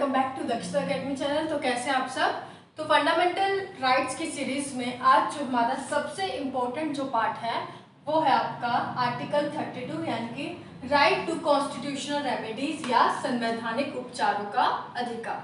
Welcome back to दक्षता academy channel. तो कैसे आप सब। तो फंडामेंटल राइट्स की सीरीज में आज जो हमारा सबसे इम्पोर्टेंट जो पार्ट है वो है आपका आर्टिकल 32 यानी कि राइट टू कॉन्स्टिट्यूशनल रेमेडीज या संवैधानिक उपचारों का अधिकार।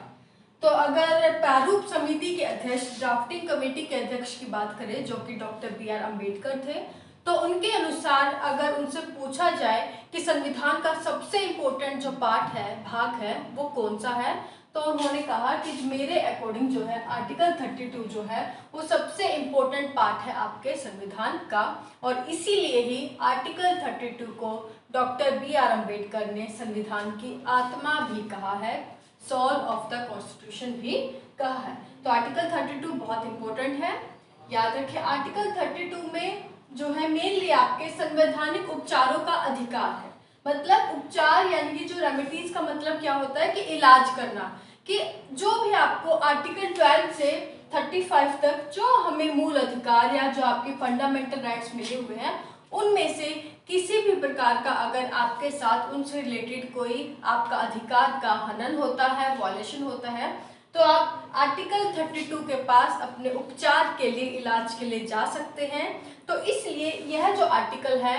तो अगर प्रारूप समिति के अध्यक्ष ड्राफ्टिंग कमेटी के अध्यक्ष की बात करें जो कि डॉक्टर बी आर अम्बेडकर थे, तो उनके अनुसार अगर उनसे पूछा जाए कि संविधान का सबसे इम्पोर्टेंट जो पार्ट है, भाग है, वो कौन सा है, तो उन्होंने कहा कि मेरे अकॉर्डिंग जो है आर्टिकल 32 जो है वो सबसे इम्पोर्टेंट पार्ट है आपके संविधान का। और इसीलिए ही आर्टिकल 32 को डॉक्टर बी आर अम्बेडकर ने संविधान की आत्मा भी कहा है, सोल ऑफ द कॉन्स्टिट्यूशन भी कहा है। तो आर्टिकल 32 बहुत इम्पोर्टेंट है, याद रखें। आर्टिकल 32 में जो है मेनली आपके संवैधानिक उपचारों का अधिकार है। मतलब उपचार यानी कि जो रेमेडीज का मतलब क्या होता है कि इलाज करना, कि जो भी आपको आर्टिकल 12 से 35 तक जो हमें मूल अधिकार या जो आपके फंडामेंटल राइट्स मिले हुए हैं उनमें से किसी भी प्रकार का अगर आपके साथ उनसे रिलेटेड कोई आपका अधिकार का हनन होता है, वॉयलेशन होता है, तो आप आर्टिकल 32 के पास अपने उपचार के लिए, इलाज के लिए जा सकते हैं। तो इसलिए यह जो आर्टिकल है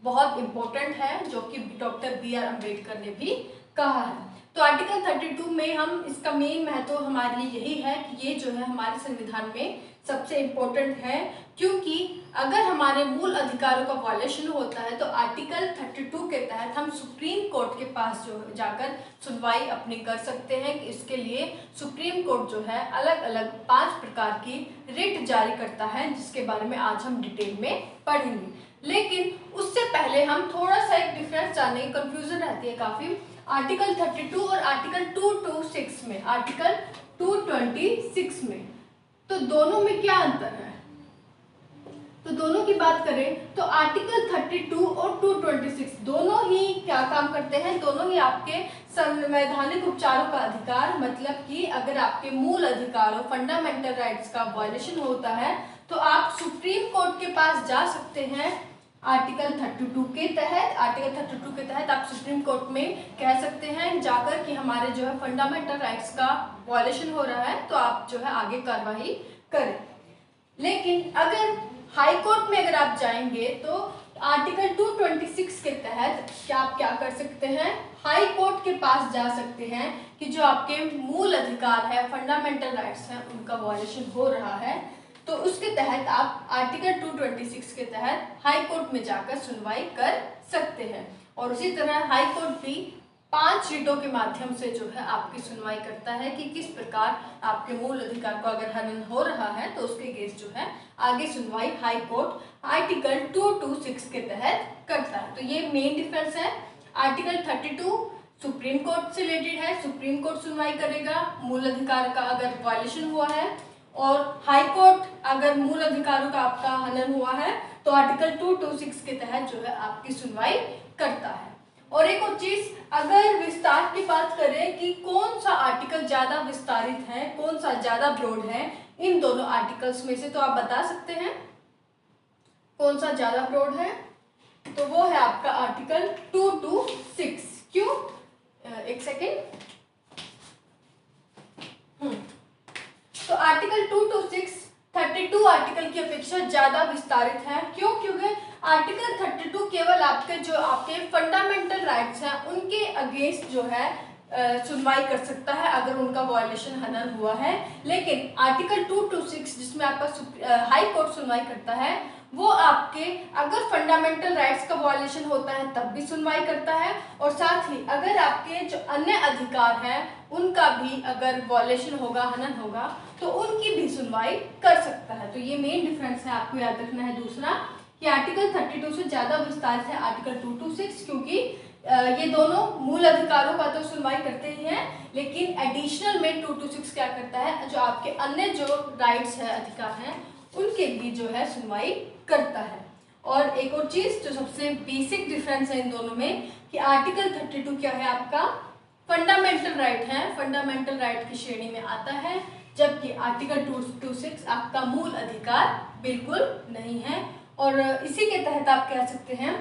बहुत इम्पोर्टेंट है, जो कि डॉक्टर बी आर अम्बेडकर ने भी कहा है। तो आर्टिकल 32 में हम इसका मेन महत्व हमारे लिए यही है कि ये जो है हमारे संविधान में सबसे इम्पोर्टेंट है, क्योंकि अगर हमारे मूल अधिकारों का वॉयलेशन होता है तो आर्टिकल 32 के तहत हम सुप्रीम कोर्ट के पास जो जाकर सुनवाई अपनी कर सकते हैं। कि इसके लिए सुप्रीम कोर्ट जो है अलग अलग 5 प्रकार की रिट जारी करता है, जिसके बारे में आज हम डिटेल में पढ़ेंगे। लेकिन उससे पहले हम थोड़ा सा एक डिफरेंस जानने की, कंफ्यूजन रहती है काफी आर्टिकल 32 और आर्टिकल 226 में, आर्टिकल 226 में। तो दोनों में क्या अंतर है? तो दोनों की बात करें तो आर्टिकल 32 और 226 दोनों ही क्या काम करते हैं? दोनों ही आपके संवैधानिक उपचारों का अधिकार, मतलब कि अगर आपके मूल अधिकारों, फंडामेंटल राइट्स का वायलेशन होता है तो आप सुप्रीम कोर्ट के पास जा सकते हैं। आर्टिकल 32 के तहत, आर्टिकल 32 के तहत आप सुप्रीम कोर्ट में कह सकते हैं जाकर कि हमारे जो है फंडामेंटल राइट्स का वायलेशन हो रहा है, तो आप जो है आगे कार्रवाई करें। लेकिन अगर हाई कोर्ट में अगर आप जाएंगे तो आर्टिकल 226 के तहत आप क्या कर सकते हैं? हाई कोर्ट के पास जा सकते हैं कि जो आपके मूल अधिकार है, फंडामेंटल राइट्स हैं, उनका वायलेशन हो रहा है। तो उसके तहत आप आर्टिकल 226 के तहत हाई कोर्ट में जाकर सुनवाई कर सकते हैं। और उसी तरह हाई कोर्ट भी 5 रिटों के माध्यम से जो है आपकी सुनवाई करता है कि किस प्रकार आपके मूल अधिकार को अगर हनन हो रहा है तो उसके केस जो है आगे सुनवाई हाई कोर्ट आर्टिकल 226 के तहत करता है। तो ये मेन डिफरेंस है। आर्टिकल 32 सुप्रीम कोर्ट से रिलेटेड है, सुप्रीम कोर्ट सुनवाई करेगा मूल अधिकार का अगर वायलेशन हुआ है, और हाई कोर्ट अगर मूल अधिकारों का आपका हनन हुआ है तो आर्टिकल 226 के तहत जो है आपकी सुनवाई करता है। और एक और चीज, अगर विस्तार की बात करें कि कौन सा आर्टिकल ज्यादा विस्तारित है, कौन सा ज्यादा ब्रॉड है इन दोनों आर्टिकल्स में से, तो आप बता सकते हैं कौन सा ज्यादा ब्रॉड है? तो वो है आपका आर्टिकल 226। क्यों? एक सेकेंड। तो आर्टिकल 226 32 आर्टिकल की अपेक्षा ज्यादा विस्तारित है। क्यों? क्योंकि आर्टिकल 32 केवल आपके फंडामेंटल राइट्स हैं उनके अगेंस्ट जो है सुनवाई कर सकता है अगर उनका वायलेशन हनन हुआ है। लेकिन आर्टिकल 226 जिसमें आपका हाई कोर्ट सुनवाई करता है, वो आपके अगर फंडामेंटल राइट्स का वायलेशन होता है तब भी सुनवाई करता है, और साथ ही अगर आपके जो अन्य अधिकार हैं उनका भी अगर वायलेशन होगा, हनन होगा, तो उनकी भी सुनवाई कर सकता है। तो ये मेन डिफरेंस है, आपको याद रखना है। दूसरा कि आर्टिकल 32 से ज्यादा विस्तारित है आर्टिकल 226, क्योंकि ये दोनों मूल अधिकारों का तो सुनवाई करते ही हैं, लेकिन एडिशनल में 226 क्या करता है, जो आपके अन्य जो राइट्स है, अधिकार हैं, उनके भी जो है सुनवाई करता है। और एक और चीज जो सबसे बेसिक डिफरेंस है इन दोनों में कि आर्टिकल 32 क्या है, आपका फंडामेंटल राइट है, फंडामेंटल राइट की श्रेणी में आता है, जबकि आर्टिकल 226 आपका मूल अधिकार बिल्कुल नहीं है। और इसी के तहत आप कह सकते हैं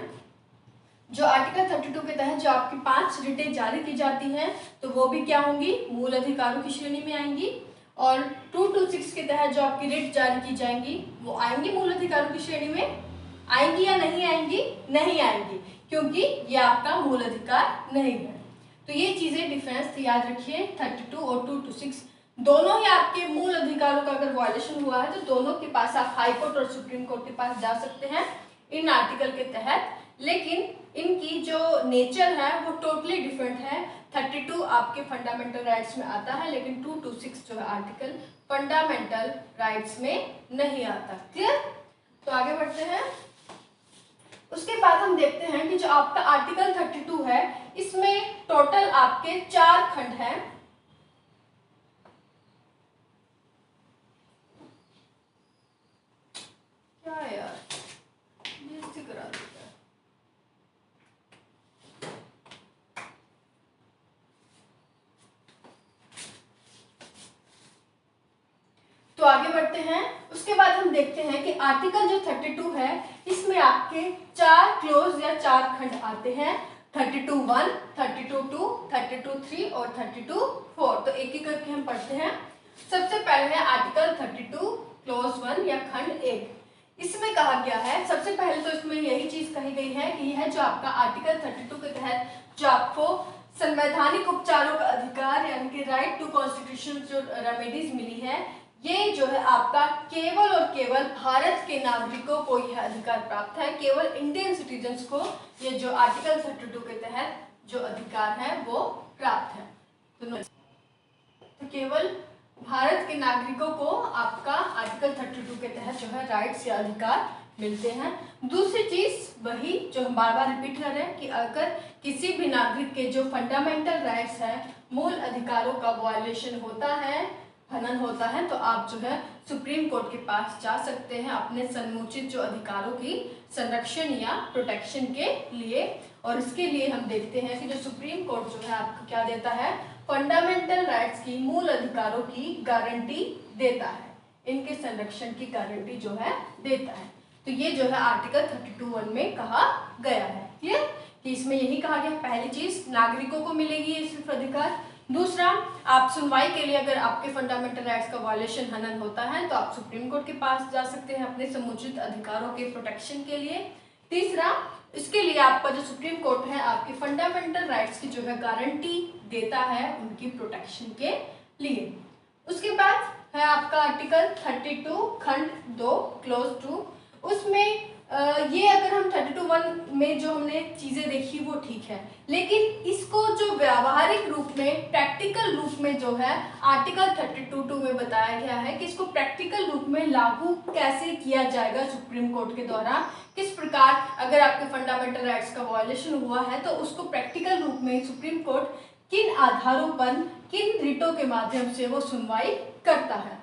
जो आर्टिकल 32 के तहत जो आपकी 5 रिटें जारी की जाती हैं तो वो भी क्या होंगी, मूल अधिकारों की श्रेणी में आएंगी। और 226 के तहत जो आपकी रिट जारी की जाएंगी वो आएंगी मूल अधिकारों की श्रेणी में, आएंगी या नहीं आएंगी? नहीं आएंगी, क्योंकि ये आपका मूल अधिकार नहीं है। तो ये चीजें डिफरेंस याद रखिए, 32 और 226 दोनों ही आपके मूल अधिकारों का अगर वायलेशन हुआ है तो दोनों के पास आप हाई कोर्ट और सुप्रीम कोर्ट के पास जा सकते हैं इन आर्टिकल के तहत। लेकिन इनकी जो नेचर है वो टोटली डिफरेंट है। 32 आपके फंडामेंटल राइट्स में आता है, लेकिन 226 जो है आर्टिकल फंडामेंटल राइट्स में नहीं आता। क्लियर? तो आगे बढ़ते हैं। उसके बाद हम देखते हैं कि जो आपका आर्टिकल 32 है इसमें टोटल आपके 4 खंड हैं। क्या यार, ये करा देता है। तो आगे बढ़ते हैं। उसके बाद हम देखते हैं कि आर्टिकल जो 32 है इसमें आपके 4 क्लोज या 4 खंड आते हैं, 32(1), 32(2), 32(3) और 32(4। तो एक एक करके हम पढ़ते हैं। सबसे पहले है आर्टिकल 32 क्लोज 1 या खंड 1। इसमें कहा गया है, सबसे पहले तो इसमें यही चीज कही गई है कि यह जो आपका आर्टिकल 32 के तहत जो आपको संवैधानिक उपचारों का अधिकार यानी कि राइट टू कॉन्स्टिट्यूशन जो रेमेडीज मिली है, ये जो है आपका केवल और केवल भारत के नागरिकों को यह अधिकार प्राप्त है। केवल इंडियन सिटीजन्स को ये जो आर्टिकल 32 के तहत जो अधिकार है वो प्राप्त है। तो केवल भारत के नागरिकों को आपका आर्टिकल 32 के तहत जो है राइट्स या अधिकार मिलते हैं। दूसरी चीज वही जो हम बार बार रिपीट कर रहे हैं कि अगर किसी भी नागरिक के जो फंडामेंटल राइट्स है, मूल अधिकारों का वायलेशन होता है, हनन होता है, तो आप जो है सुप्रीम कोर्ट के पास जा सकते हैं अपने समुचित जो अधिकारों की संरक्षण या प्रोटेक्शन के लिए। और इसके लिए हम देखते हैं कि जो सुप्रीम कोर्ट जो है आपको क्या देता है, फंडामेंटल राइट्स की, मूल अधिकारों की गारंटी देता है, इनके संरक्षण की गारंटी जो है देता है। तो ये जो है आर्टिकल 32(1) में कहा गया है। क्लियर? कि इसमें यही कहा गया, पहली चीज नागरिकों को मिलेगी ये सिर्फ अधिकार। दूसरा, आप सुनवाई के लिए अगर आपके फंडामेंटल राइट्स का वायलेशन, हनन होता है तो आप सुप्रीम कोर्ट के पास जा सकते हैं अपने समुचित अधिकारों के प्रोटेक्शन के लिए। तीसरा, इसके लिए आपका जो सुप्रीम कोर्ट है आपके फंडामेंटल राइट्स की जो है गारंटी देता है उनकी प्रोटेक्शन के लिए। उसके बाद है आपका आर्टिकल 32 खंड 2 क्लोज 2। उसमें ये अगर हम 32(1) में जो हमने चीजें देखी वो ठीक है, लेकिन इसको जो व्यावहारिक रूप में, प्रैक्टिकल रूप में जो है आर्टिकल 32(2) में बताया गया है कि इसको प्रैक्टिकल रूप में लागू कैसे किया जाएगा सुप्रीम कोर्ट के द्वारा, किस प्रकार अगर आपके फंडामेंटल राइट्स का वायलेशन हुआ है तो उसको प्रैक्टिकल रूप में सुप्रीम कोर्ट किन आधारों पर, किन रिटों के माध्यम से वो सुनवाई करता है।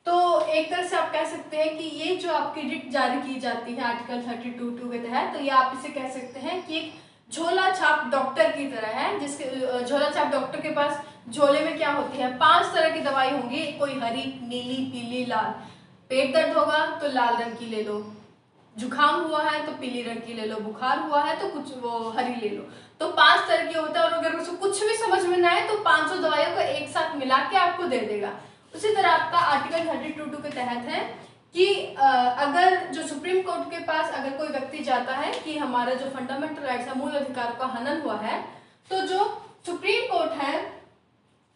तो एक तरह से आप कह सकते हैं कि ये जो आपकी रिट जारी की जाती है आर्टिकल 32(2) के तहत, तो ये आप इसे कह सकते हैं कि एक झोला छाप डॉक्टर की तरह है, जिसके झोला छाप डॉक्टर के पास झोले में क्या होती है, 5 तरह की दवाई होंगी, कोई हरी, नीली, पीली, लाल। पेट दर्द होगा तो लाल रंग की ले लो, जुकाम हुआ है तो पीली रंग की ले लो, बुखार हुआ है तो कुछ वो हरी ले लो। तो 5 तरह की होता है, और अगर उसको कुछ भी समझ में ना आए तो 500 दवाइयों को एक साथ मिला के आपको दे देगा। उसी तरह आपका आर्टिकल 32(2) के तहत है कि अगर जो सुप्रीम कोर्ट के पास अगर कोई व्यक्ति जाता है कि हमारा जो फंडामेंटल राइट्स है, मूल अधिकारों का हनन हुआ है, तो जो सुप्रीम कोर्ट है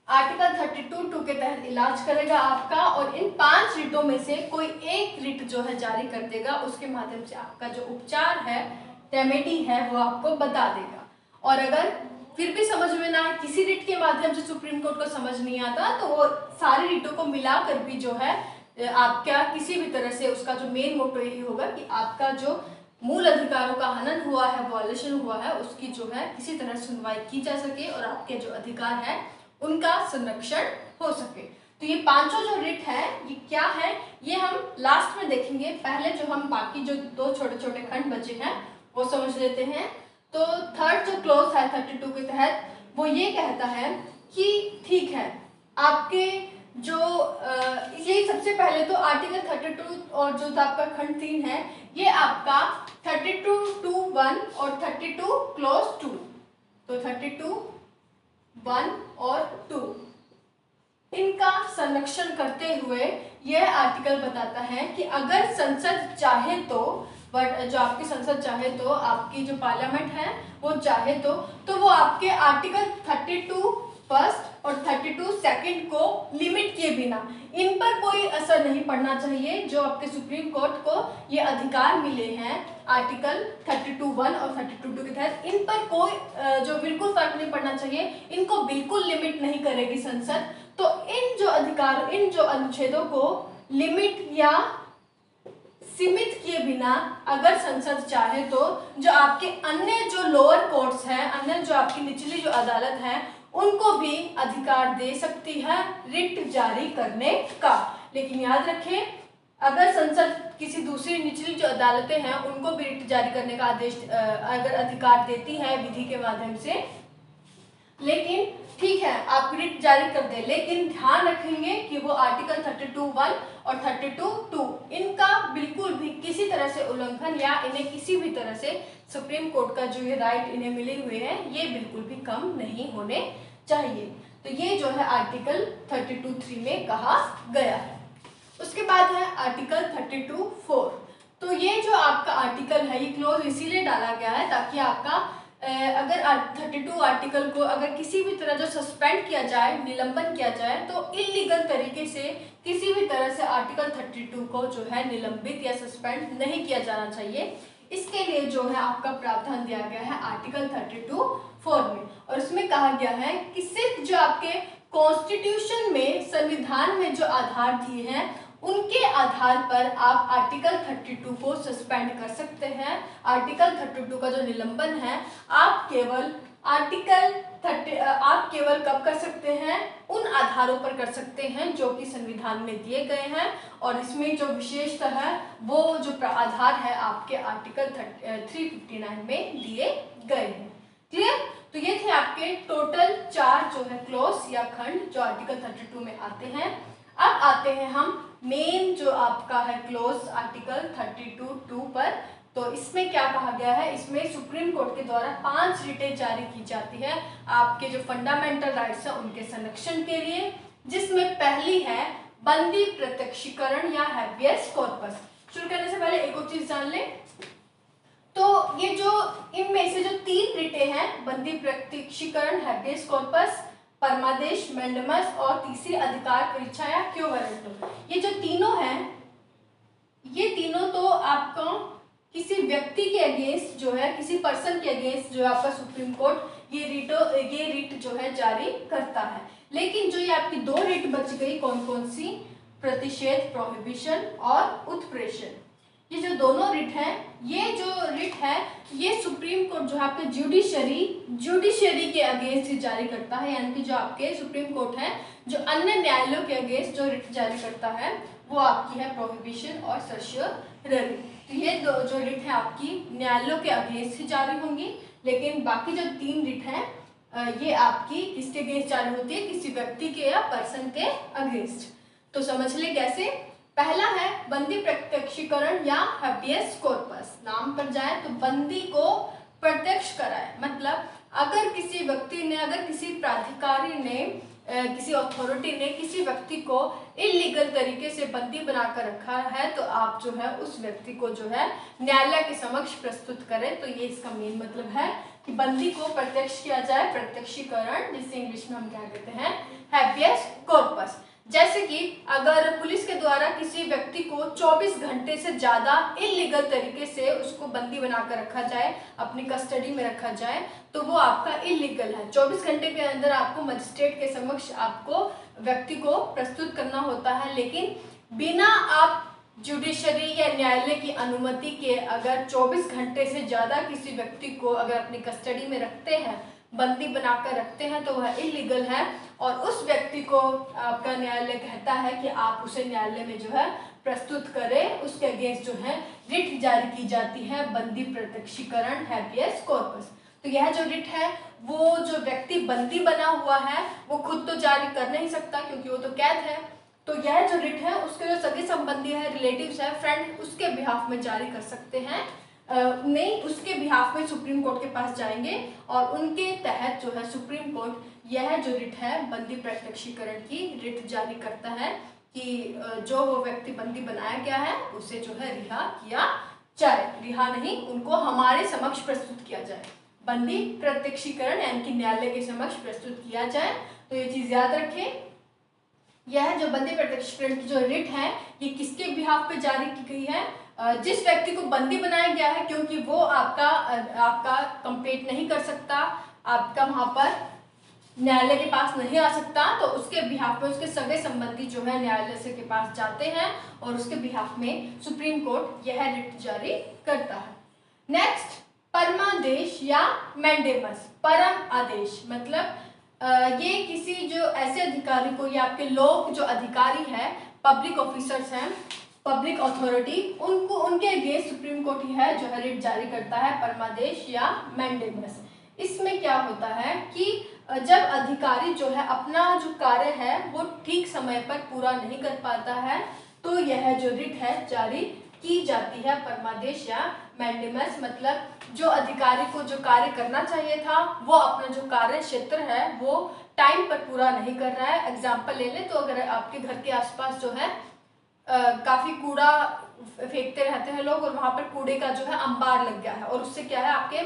आर्टिकल 32(2) के तहत इलाज करेगा आपका, और इन 5 रिटों में से कोई एक रिट जो है जारी कर देगा, उसके माध्यम से आपका जो उपचार है, रेमेडी है, वो आपको बता देगा। और अगर फिर भी समझ में ना आए, किसी रिट के माध्यम से सुप्रीम कोर्ट को समझ नहीं आता, तो वो सारी रिटों को मिलाकर भी जो है आपका किसी भी तरह से उसका जो मेन मोटो यही होगा कि आपका जो मूल अधिकारों का हनन हुआ है, वायलेशन हुआ है, उसकी जो है किसी तरह सुनवाई की जा सके और आपके जो अधिकार है उनका संरक्षण हो सके। तो ये 5 जो रिट है ये क्या है, ये हम लास्ट में देखेंगे। पहले जो हम बाकी जो 2 छोटे छोटे खंड बचे हैं वो समझ लेते हैं। तो थर्ड जो क्लोज है 32 के तहत, वो ये कहता है कि ठीक है, आपके जो यही सबसे सबसे पहले तो आर्टिकल 32 और जो आपका खंड 3 है ये आपका 32(1) और 32 क्लॉज 2, तो 32(1) और 2 इनका संरक्षण करते हुए यह आर्टिकल बताता है कि अगर संसद चाहे तो, जो आपकी संसद चाहे तो, आपकी जो पार्लियामेंट है वो चाहे तो वो आपके आर्टिकल 32 फर्स्ट और 32 सेकंड को लिमिट किए बिना, इन पर कोई असर नहीं पड़ना चाहिए। जो आपके सुप्रीम कोर्ट को ये अधिकार मिले हैं आर्टिकल 32(1) और 32(2) के तहत, इन पर कोई जो बिल्कुल फर्क नहीं पड़ना चाहिए, इनको बिल्कुल लिमिट नहीं करेगी संसद। तो इन जो अधिकार, इन जो अनुच्छेदों को लिमिट या सीमित किए बिना अगर संसद चाहे तो जो आपके अन्य जो लोअर कोर्ट्स हैं, अन्य जो आपकी निचली जो अदालत है, उनको भी अधिकार दे सकती है रिट जारी करने का। लेकिन याद रखें, अगर संसद किसी दूसरी निचली जो अदालतें हैं उनको भी रिट जारी करने का आदेश अगर अधिकार देती है विधि के माध्यम से, लेकिन ठीक है आप रिट जारी कर दे, लेकिन ध्यान रखेंगे कि वो आर्टिकल 32(1) और 32(2) इनका बिल्कुल भी किसी तरह से उल्लंघन या इन्हें किसी भी तरह से सुप्रीम कोर्ट का जो ये राइट इन्हें मिले हुए हैं ये बिल्कुल भी कम नहीं होने चाहिए। तो ये जो है आर्टिकल 32(3) में कहा गया है। उसके बाद है आर्टिकल 32(4). तो ये जो आपका आर्टिकल है ये क्लोज इसीलिए डाला गया है ताकि आपका अगर 32 आर्टिकल को अगर किसी भी तरह जो सस्पेंड किया जाए, निलंबन किया जाए, तो इलीगल तरीके से किसी भी तरह से आर्टिकल 32 को जो है निलंबित या सस्पेंड नहीं किया जाना चाहिए। इसके लिए जो है आपका प्रावधान दिया गया है आर्टिकल 32(4) में, और उसमें कहा गया है कि सिर्फ जो आपके कॉन्स्टिट्यूशन में, संविधान में जो आधार दिए हैं उनके आधार पर आप आर्टिकल 32 को सस्पेंड कर सकते हैं। आर्टिकल 32 का जो निलंबन है आप केवल आप केवल कब कर सकते हैं, उन आधारों पर कर सकते हैं जो कि संविधान में दिए गए हैं, और इसमें जो विशेषता है वो जो आधार है आपके आर्टिकल 359 में दिए गए हैं। क्लियर? तो ये थे आपके टोटल 4 जो है क्लॉज या खंड जो आर्टिकल 32 में आते हैं। अब आते हैं हम मेन जो आपका है क्लॉज आर्टिकल 32(2) पर। तो इसमें क्या कहा गया है, इसमें सुप्रीम कोर्ट के द्वारा 5 रिटें जारी की जाती है आपके जो फंडामेंटल राइट्स हैं उनके संरक्षण के लिए, जिसमें पहली है बंदी प्रत्यक्षीकरण या हैबियस कॉर्पस। शुरू करने से पहले एक और चीज जान लें, तो ये जो इनमें से जो 3 रिटें हैं, बंदी प्रत्यक्षीकरण, हैबियस कॉर्पस, परमादेश, मैंडेमस और तीसरी अधिकार परीक्षा या क्यो वारंट, ये जो तीनों हैं, ये तीनों तो आपको किसी व्यक्ति के अगेंस्ट जो है, किसी पर्सन के अगेंस्ट जो आपका सुप्रीम कोर्ट ये रिट जो है जारी करता है। लेकिन जो ये आपकी 2 रिट बच गई, कौन कौन सी? प्रतिषेध, प्रोहिबिशन और उत्प्रेषण। ये जो दोनों रिट हैं, ये जो रिट है ये सुप्रीम कोर्ट जो है आपके जुडिशरी के अगेंस्ट जारी करता है, यानी कि जो आपके सुप्रीम कोर्ट है जो अन्य न्यायालयों के अगेंस्ट जो रिट जारी करता है वो आपकी है प्रोहिबिशन और सर्शियरी। तो ये जो रिट है आपकी न्यायालयों के अगेंस्ट ही जारी होंगी, लेकिन बाकी जो 3 रिट हैं ये आपकी किसके अगेंस्ट जारी होती है? किसी व्यक्ति के या पर्सन के अगेंस्ट। तो समझ ले कैसे। पहला है बंदी प्रत्यक्षीकरण या हैबियस कॉर्पस। नाम पर जाए तो बंदी को प्रत्यक्ष कराए, मतलब अगर किसी व्यक्ति ने, अगर किसी प्राधिकारी ने, किसी अथॉरिटी ने किसी व्यक्ति को इलीगल तरीके से बंदी बनाकर रखा है तो आप जो है उस व्यक्ति को जो है न्यायालय के समक्ष प्रस्तुत करें। तो ये इसका मेन मतलब है कि बंदी को प्रत्यक्ष किया जाए, प्रत्यक्षीकरण, जिसे इंग्लिश में हम क्या कहते हैं, हैबियस कॉर्पस। जैसे कि अगर पुलिस के द्वारा किसी व्यक्ति को 24 घंटे से ज़्यादा इलीगल तरीके से उसको बंदी बनाकर रखा जाए, अपनी कस्टडी में रखा जाए, तो वो आपका इलीगल है। 24 घंटे के अंदर आपको मजिस्ट्रेट के समक्ष आपको व्यक्ति को प्रस्तुत करना होता है, लेकिन बिना आप जुडिशरी या न्यायालय की अनुमति के अगर 24 घंटे से ज़्यादा किसी व्यक्ति को अगर अपनी कस्टडी में रखते हैं, बंदी बनाकर रखते हैं, तो वह इलीगल है और उस व्यक्ति को आपका न्यायालय कहता है कि आप उसे न्यायालय में जो है प्रस्तुत करें, उसके अगेंस्ट जो है रिट जारी की जाती है, बंदी प्रत्यक्षीकरण, हैबियस कॉर्पस। तो यह जो रिट है वो जो व्यक्ति बंदी बना हुआ है वो खुद तो जारी कर नहीं सकता क्योंकि वो तो कैद है, तो यह जो रिट है उसके जो सगे संबंधी है, रिलेटिव्स है, फ्रेंड, उसके बिहाफ में जारी कर सकते हैं। नहीं, उसके बिहाफ में सुप्रीम कोर्ट के पास जाएंगे और उनके तहत जो है सुप्रीम कोर्ट यह जो रिट है बंदी प्रत्यक्षीकरण की रिट जारी करता है कि जो वो व्यक्ति बंदी बनाया गया है उसे जो है रिहा किया जाए। रिहा नहीं, उनको हमारे समक्ष प्रस्तुत किया जाए। बंदी प्रत्यक्षीकरण यानी कि न्यायालय के समक्ष प्रस्तुत किया जाए। तो ये चीज याद रखें, यह जो बंदी प्रत्यक्षीकरण की जो रिट है ये किसके बिहाफ पे जारी की गई है? जिस व्यक्ति को बंदी बनाया गया है, क्योंकि वो आपका कंप्लेंट नहीं कर सकता, आपका वहां पर न्यायालय के पास नहीं आ सकता, तो उसके बिहाफ में उसके सगे संबंधी जो है न्यायालय से के पास जाते हैं और उसके बिहाफ में सुप्रीम कोर्ट यह रिट जारी करता है। नेक्स्ट, परमादेश या मैंडेमस। परम आदेश मतलब ये किसी जो ऐसे अधिकारी को या आपके लोग जो अधिकारी है, पब्लिक ऑफिसर्स हैं, पब्लिक अथॉरिटी, उनको उनके अगेंस्ट सुप्रीम कोर्ट है जो है रिट जारी करता है, परमादेश या मैंडेमस। इसमें क्या होता है कि जब अधिकारी जो है अपना जो कार्य है वो ठीक समय पर पूरा नहीं कर पाता है तो यह जो रिट है जारी की जाती है, परमादेश या मैंडेमस। मतलब जो अधिकारी को जो कार्य करना चाहिए था वो अपना जो कार्य क्षेत्र है वो टाइम पर पूरा नहीं कर रहा है। एग्जाम्पल ले लें तो अगर आपके घर के आसपास जो है काफी कूड़ा फेंकते रहते हैं लोग और वहां पर कूड़े का जो है अंबार लग गया है और उससे क्या है आपके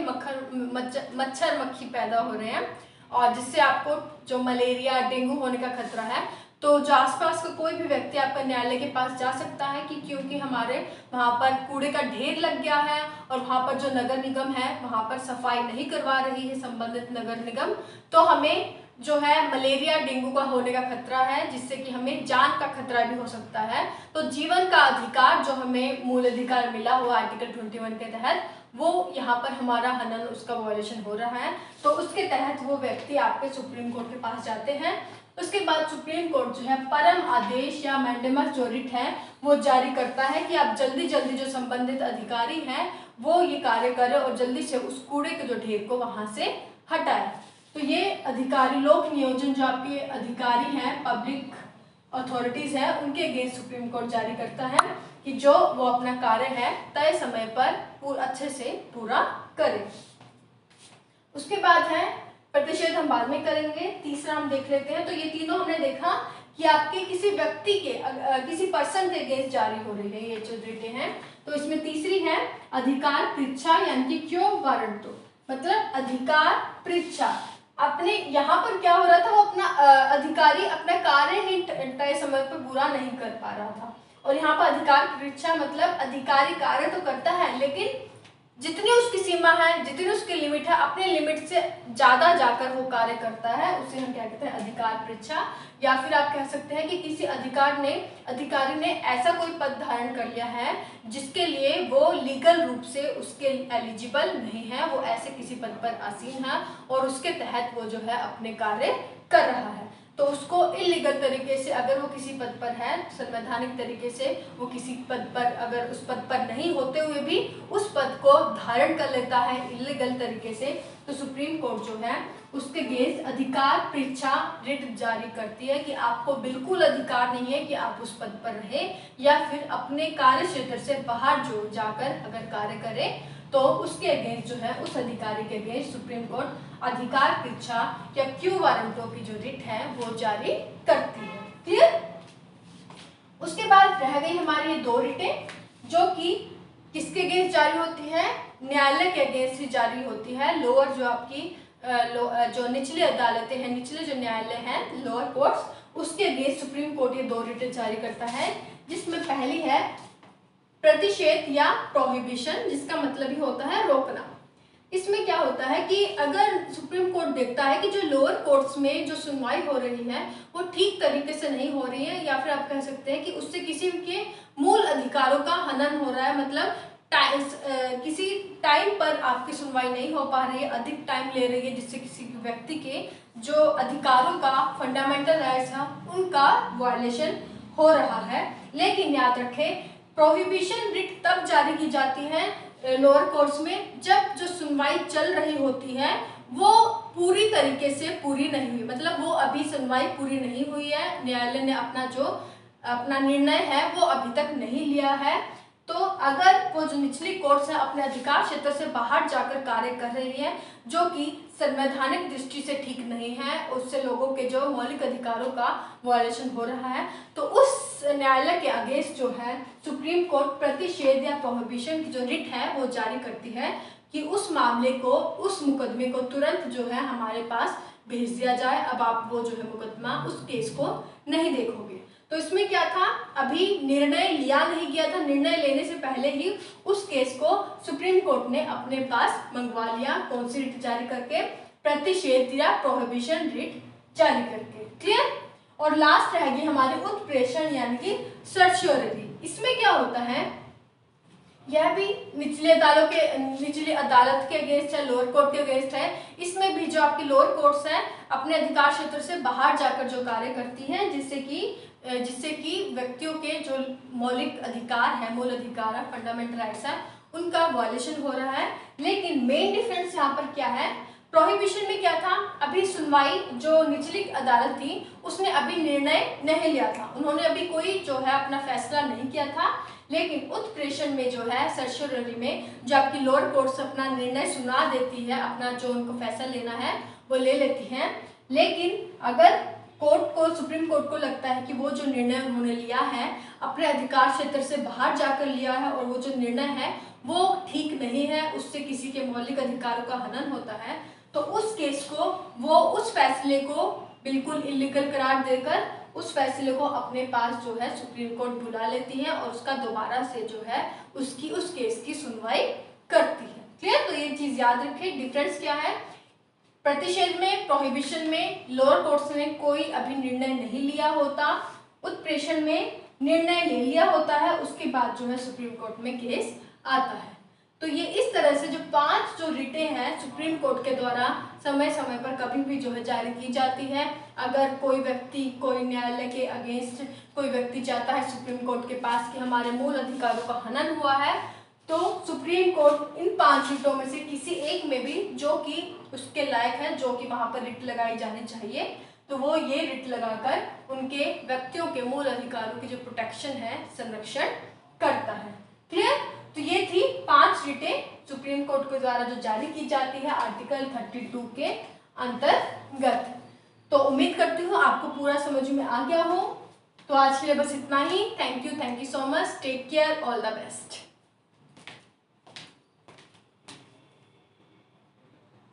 मच्छर मक्खी पैदा हो रहे हैं और जिससे आपको जो मलेरिया डेंगू होने का खतरा है। तो जो आसपास का कोई भी व्यक्ति आपका न्यायालय के पास जा सकता है कि क्योंकि हमारे वहां पर कूड़े का ढेर लग गया है और वहां पर जो नगर निगम है वहां पर सफाई नहीं करवा रही है संबंधित नगर निगम, तो हमें जो है मलेरिया डेंगू का होने का खतरा है, जिससे कि हमें जान का खतरा भी हो सकता है। तो जीवन का अधिकार जो हमें मूल अधिकार मिला हुआ आर्टिकल 21 के तहत, वो यहाँ पर हमारा हनन, उसका वायलेशन हो रहा है। तो उसके तहत वो व्यक्ति आपके सुप्रीम कोर्ट के पास जाते हैं। उसके बाद सुप्रीम कोर्ट जो है परम आदेश या मैंडेमस जो रिट है वो जारी करता है कि आप जल्दी जल्दी जो संबंधित अधिकारी हैं वो ये कार्य करें और जल्दी से उस कूड़े के जो ढेर को वहां से हटाए। तो ये अधिकारी लोक नियोजन जो आपके अधिकारी हैं, पब्लिक अथॉरिटीज हैं, उनके अगेंस्ट सुप्रीम कोर्ट जारी करता है कि जो वो अपना कार्य है तय समय पर अच्छे से पूरा करें। उसके बाद है प्रतिषेध, हम बाद में करेंगे। तीसरा हम देख लेते हैं। तो ये तीनों हमने देखा कि आपके किसी व्यक्ति के किसी पर्सन के अगेंस्ट जारी हो रही है ये जो रिटें हैं। तो इसमें तीसरी है अधिकार पृच्छा यानी कि क्यों वारंटो, मतलब अधिकार पृच्छा। अपने यहाँ पर क्या हो रहा था, वो अपना अधिकारी अपना कार्य ही तय समय पर पूरा नहीं कर पा रहा था और यहाँ पर अधिकार परीक्षा मतलब अधिकारी कार्य तो करता है लेकिन जितनी उसकी सीमा है, जितनी उसकी लिमिट है, अपने लिमिट से ज्यादा जाकर वो कार्य करता है, उसे हम क्या कहते हैं अधिकार परीक्षा। या फिर आप कह सकते हैं कि किसी अधिकारी ने ऐसा कोई पद धारण कर लिया है जिसके लिए वो लीगल रूप से उसके एलिजिबल नहीं है, वो ऐसे किसी पद पर आसीन है और उसके तहत वो जो है अपने कार्य कर रहा है, तो उसको इलीगल तरीके से अगर वो किसी पद पर है, संवैधानिक तरीके से वो किसी पद पर अगर उस पद पर नहीं होते हुए भी उस पद को धारण कर लेता है इलीगल तरीके से, तो सुप्रीम कोर्ट जो है उसके अगेंस्ट अधिकार परीक्षा रिट जारी करती है कि आपको बिल्कुल अधिकार नहीं है कि आप उस पद पर रहे या फिर अपने कार्य क्षेत्र से बाहर जो जाकर अगर कार्य करें, तो उसके अगेंस्ट जो है उस अधिकारी के अगेंस्ट सुप्रीम कोर्ट अधिकार परीक्षा या क्यू वारंटो की जो रिट है वो जारी करती है। क्लियर? उसके बाद रह गई हमारी ये दो रिटें जो कि किसके अगेंस्ट जारी होती है, न्यायालय के अगेंस्ट ही जारी होती है। लोअर जो आपकी जो निचली अदालतें हैं, निचले जो न्यायालय हैं, लोअर कोर्ट्स, उसके अगेंस्ट सुप्रीम कोर्ट ये दो रिटें जारी करता है, जिसमें पहली है प्रतिषेध या प्रोहिबिशन, जिसका मतलब ही होता है रोकना। इसमें क्या होता है कि अगर सुप्रीम कोर्ट देखता है कि जो लोअर कोर्ट्स में जो सुनवाई हो रही है वो ठीक तरीके से नहीं हो रही है, या फिर आप कह सकते हैं कि उससे किसी के मूल अधिकारों का हनन हो रहा है, मतलब किसी टाइम पर आपकी सुनवाई नहीं हो पा रही है, अधिक टाइम ले रही है, जिससे किसी व्यक्ति के जो अधिकारों का फंडामेंटल राइट्स है उनका वायलेशन हो रहा है। लेकिन याद रखें प्रोहिबिशन रिट तब जारी की जाती है लोअर कोर्ट्स में जब जो सुनवाई चल रही होती है वो पूरी तरीके से पूरी नहीं हुई, मतलब वो अभी सुनवाई पूरी नहीं हुई है, न्यायालय ने अपना जो अपना निर्णय है वो अभी तक नहीं लिया है। तो अगर वो जो निचली कोर्ट्स है अपने अधिकार क्षेत्र से बाहर जाकर कार्य कर रही है, जो कि संवैधानिक दृष्टि से ठीक नहीं है, उससे लोगों के जो मौलिक अधिकारों का वायलेशन हो रहा है, तो उस न्यायालय के अगेंस्ट जो है सुप्रीम कोर्ट प्रतिषेध या प्रोहिबिशन की जो रिट है वो जारी करती है कि उस मामले को, उस मुकदमे को तुरंत जो है हमारे पास भेज दिया जाए। अब आप वो जो है मुकदमा, उस केस को नहीं देखोगे। तो इसमें क्या था, अभी निर्णय लिया नहीं गया था, निर्णय लेने से पहले ही उस केस को सुप्रीम कोर्ट ने अपने पास मंगवा लिया। कौन सी रिट जारी करके? प्रतिषेध या प्रोहिबिशन रिट जारी करके। क्लियर? और लास्ट रहेगी हमारी उत्प्रेषण यानी कि सर्च्योररी। इसमें क्या होता है, यह भी निचली अदालत के अगेंस्ट है, लोअर कोर्ट के अगेंस्ट है। इसमें भी जो आपकी लोअर कोर्ट्स हैं अपने अधिकार क्षेत्र से बाहर जाकर जो कार्य करती हैं, जिससे कि व्यक्तियों के जो मौलिक अधिकार है, मूल अधिकार है, फंडामेंटल राइट्स है, उनका वायलेशन हो रहा है। लेकिन मेन डिफरेंस यहाँ पर क्या है, प्रोहिबिशन में क्या था, अभी सुनवाई जो निचली अदालत थी उसने अभी निर्णय नहीं लिया था, उन्होंने अभी कोई जो है अपना फैसला नहीं किया था। लेकिन उत्प्रेषण में जो है, सर्च्योररी में, जो आपकी लोअर कोर्ट्स अपना निर्णय सुना देती है, अपना जो उनको फैसला लेना है वो ले लेती हैं। लेकिन अगर कोर्ट को, सुप्रीम कोर्ट को लगता है कि वो जो निर्णय उन्होंने लिया है अपने अधिकार क्षेत्र से बाहर जाकर लिया है और वो जो निर्णय है वो ठीक नहीं है, उससे किसी के मौलिक अधिकारों का हनन होता है, तो उस केस को, वो उस फैसले को बिल्कुल इलीगल करार देकर उस फैसले को अपने पास जो है सुप्रीम कोर्ट बुला लेती है और उसका दोबारा से जो है उसकी उस केस की सुनवाई करती है। क्लियर? तो ये चीज याद रखें, डिफरेंस क्या है। प्रतिषेध में, प्रोहिबिशन में लोअर कोर्ट्स ने कोई अभी निर्णय नहीं लिया होता, उत्प्रेषण में निर्णय ले लिया होता है, उसके बाद जो है सुप्रीम कोर्ट में केस आता है। तो ये इस तरह से जो 5 जो रिटें हैं सुप्रीम कोर्ट के द्वारा समय समय पर कभी भी जो है जारी की जाती है। अगर कोई व्यक्ति, कोई न्यायालय के अगेंस्ट कोई व्यक्ति चाहता है सुप्रीम कोर्ट के पास कि हमारे मूल अधिकारों का हनन हुआ है, तो सुप्रीम कोर्ट इन 5 रिटों में से किसी एक में भी जो कि उसके लायक है, जो कि वहां पर रिट लगाई जानी चाहिए, तो वो ये रिट लगाकर उनके व्यक्तियों के मूल अधिकारों की जो प्रोटेक्शन है, संरक्षण करता है। क्लियर? तो ये थी 5 रिटें सुप्रीम कोर्ट के द्वारा जो जारी की जाती है आर्टिकल 32 के अंतर्गत। तो उम्मीद करती हूँ आपको पूरा समझ में आ गया हो। तो आज के लिए बस इतना ही। Thank you so much. Take care, all the best.